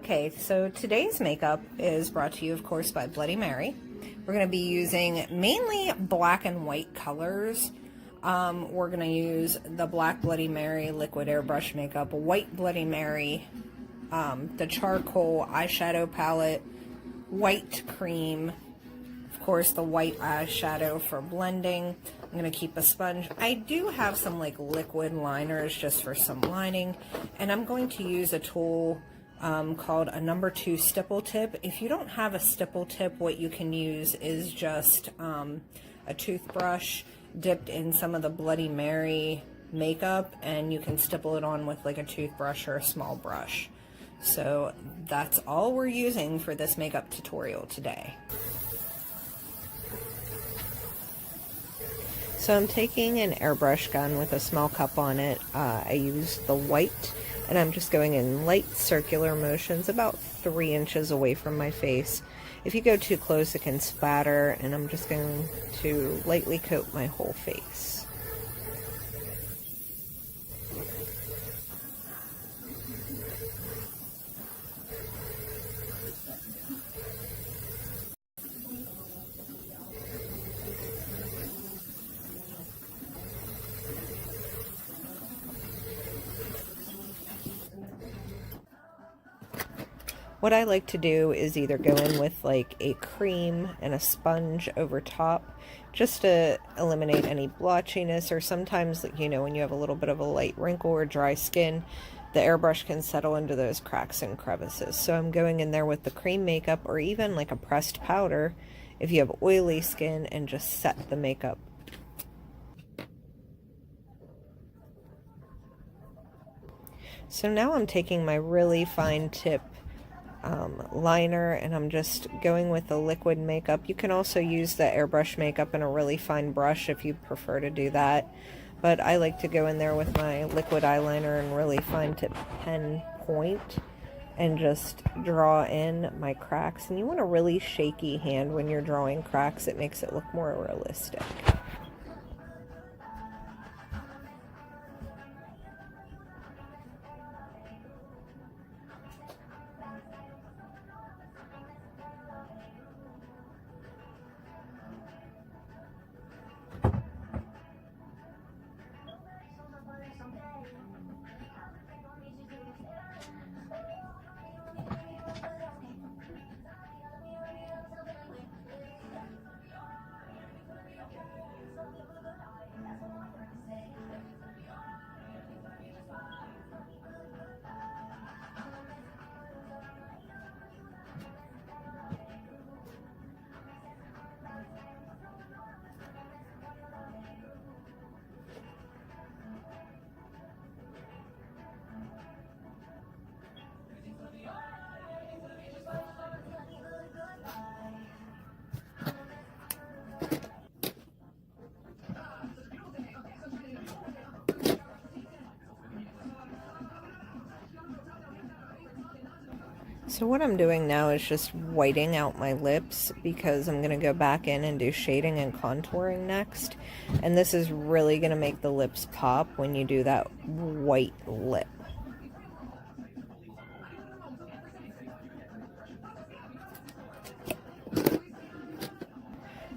Okay, so today's makeup is brought to you, of course, by Bloody Mary. We're going to be using mainly black and white colors. We're going to use the black Bloody Mary liquid airbrush makeup, white Bloody Mary, the charcoal eyeshadow palette, white cream, of course the white eyeshadow for blending. I'm going to keep a sponge. I do have some like liquid liners just for some lining, and I'm going to use a tool called a number 2 stipple tip. If you don't have a stipple tip, what you can use is just a toothbrush dipped in some of the Bloody Mary makeup, and you can stipple it on with like a toothbrush or a small brush. So that's all we're using for this makeup tutorial today. So I'm taking an airbrush gun with a small cup on it. I used the white, and I'm just going in light circular motions about 3 inches away from my face. If you go too close, it can spatter, and I'm just going to lightly coat my whole face. What I like to do is either go in with like a cream and a sponge over top just to eliminate any blotchiness, or sometimes, you know, when you have a little bit of a light wrinkle or dry skin, the airbrush can settle into those cracks and crevices. So I'm going in there with the cream makeup, or even like a pressed powder if you have oily skin, and just set the makeup. So now I'm taking my really fine tip liner, and I'm just going with the liquid makeup. You can also use the airbrush makeup in a really fine brush if you prefer to do that, but I like to go in there with my liquid eyeliner and really fine tip pen point and just draw in my cracks. And you want a really shaky hand when you're drawing cracks. It makes it look more realistic. So what I'm doing now is just whiting out my lips, because I'm going to go back in and do shading and contouring next. And this is really going to make the lips pop when you do that white lip.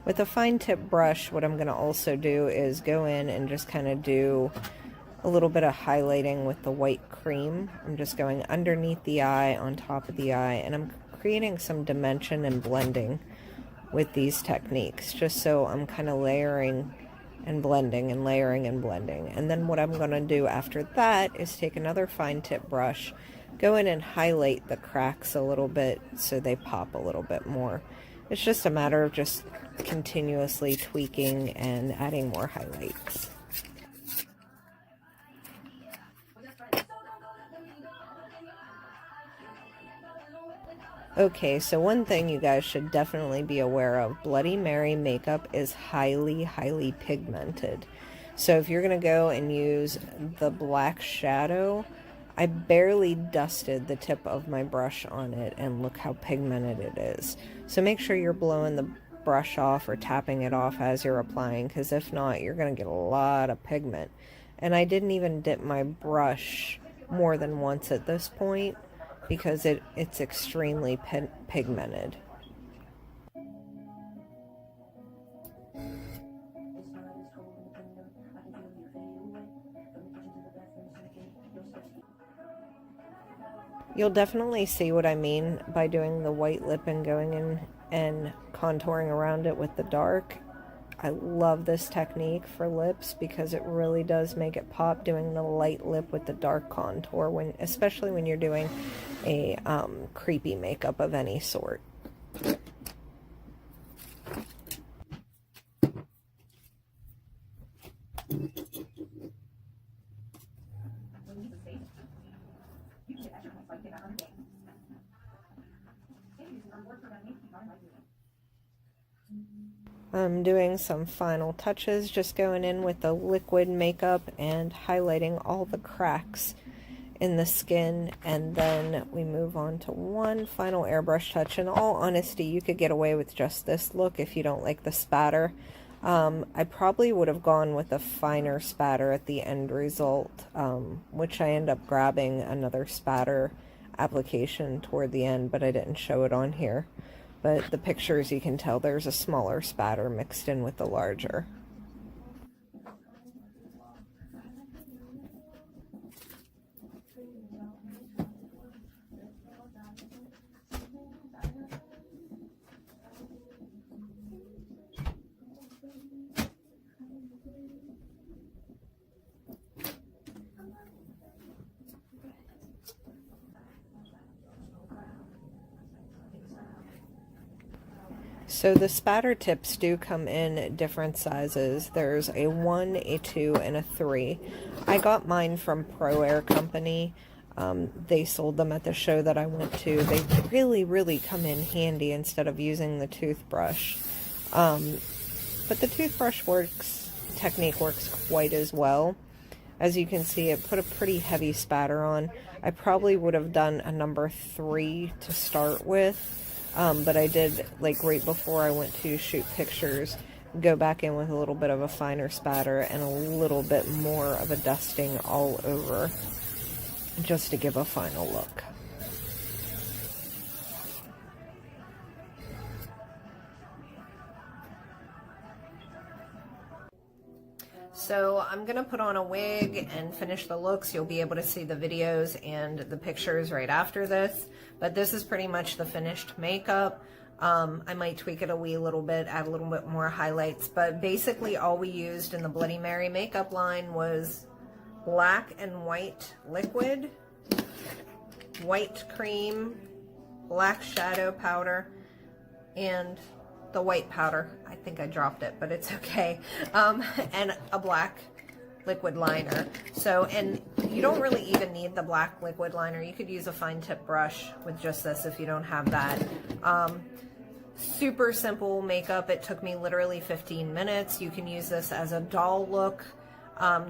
With a fine tip brush, what I'm going to also do is go in and just kind of do a little bit of highlighting with the white cream. I'm just going underneath the eye, on top of the eye, and I'm creating some dimension and blending with these techniques, just so I'm kind of layering and blending and layering and blending. And then what I'm going to do after that is take another fine tip brush, go in and highlight the cracks a little bit so they pop a little bit more. It's just a matter of just continuously tweaking and adding more highlights. Okay, so one thing you guys should definitely be aware of, Bloody Mary makeup is highly, highly pigmented. So if you're going to go and use the black shadow, I barely dusted the tip of my brush on it, and look how pigmented it is. So make sure you're blowing the brush off or tapping it off as you're applying, because if not, you're going to get a lot of pigment. And I didn't even dip my brush more than once at this point, because it's extremely pigmented. You'll definitely see what I mean by doing the white lip and going in and contouring around it with the dark. I love this technique for lips because it really does make it pop, doing the light lip with the dark contour, especially when you're doing a creepy makeup of any sort. I'm doing some final touches, just going in with the liquid makeup and highlighting all the cracks in the skin, and then we move on to one final airbrush touch. In all honesty, you could get away with just this look if you don't like the spatter. I probably would have gone with a finer spatter at the end result, which I end up grabbing another spatter application toward the end, but I didn't show it on here. But the pictures, you can tell there's a smaller spatter mixed in with the larger. So the spatter tips do come in different sizes. There's a 1, a 2, and a 3. I got mine from Pro Air Company. They sold them at the show that I went to. They really come in handy instead of using the toothbrush. But the toothbrush technique works quite as well. As you can see, it put a pretty heavy spatter on. I probably would have done a number 3 to start with. But I did, like right before I went to shoot pictures, go back in with a little bit of a finer spatter and a little bit more of a dusting all over, just to give a final look. So I'm going to put on a wig and finish the looks. You'll be able to see the videos and the pictures right after this. But this is pretty much the finished makeup. I might tweak it a wee little bit, add a little bit more highlights. But basically all we used in the Bloody Mary makeup line was black and white liquid, white cream, black shadow powder, and the white powder. I think I dropped it, but it's okay. And a black liquid liner. So, and you don't really even need the black liquid liner. You could use a fine tip brush with just this if you don't have that. Super simple makeup. It took me literally 15 minutes. You can use this as a doll look.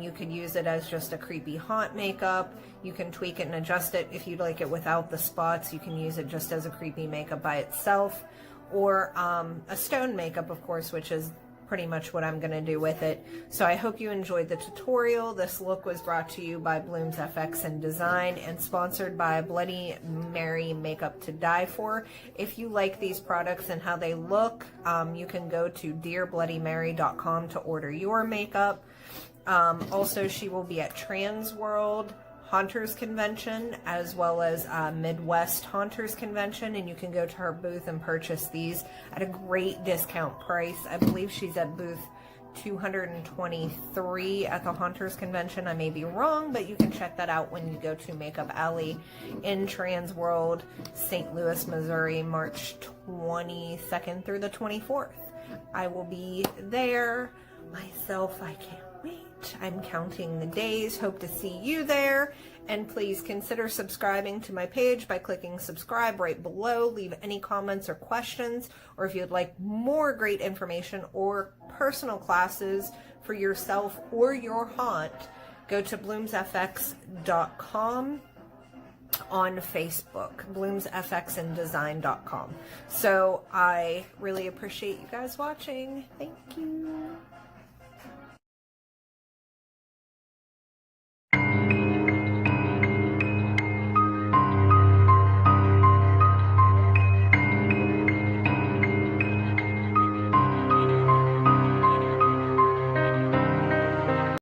You could use it as just a creepy haunt makeup. You can tweak it and adjust it. If you'd like it without the spots, you can use it just as a creepy makeup by itself. Or a stone makeup, of course, which is pretty much what I'm going to do with it. So I hope you enjoyed the tutorial. This look was brought to you by Blooms FX and Design and sponsored by Bloody Mary Makeup to Die For. If you like these products and how they look, you can go to dearbloodymary.com to order your makeup. Also, she will be at Trans World Haunters Convention as well as Midwest Haunters Convention, and you can go to her booth and purchase these at a great discount price. I believe she's at booth 223 at the Haunters Convention. I may be wrong, but you can check that out when you go to Makeup Alley in Trans World, St. Louis, Missouri, March 22nd through the 24th. I will be there myself. I can't wait. I'm counting the days. Hope to see you there. And please consider subscribing to my page by clicking subscribe right below. Leave any comments or questions, or if you'd like more great information or personal classes for yourself or your haunt, go to bloomsfx.com on Facebook, bloomsfxanddesign.com. So I really appreciate you guys watching. Thank you.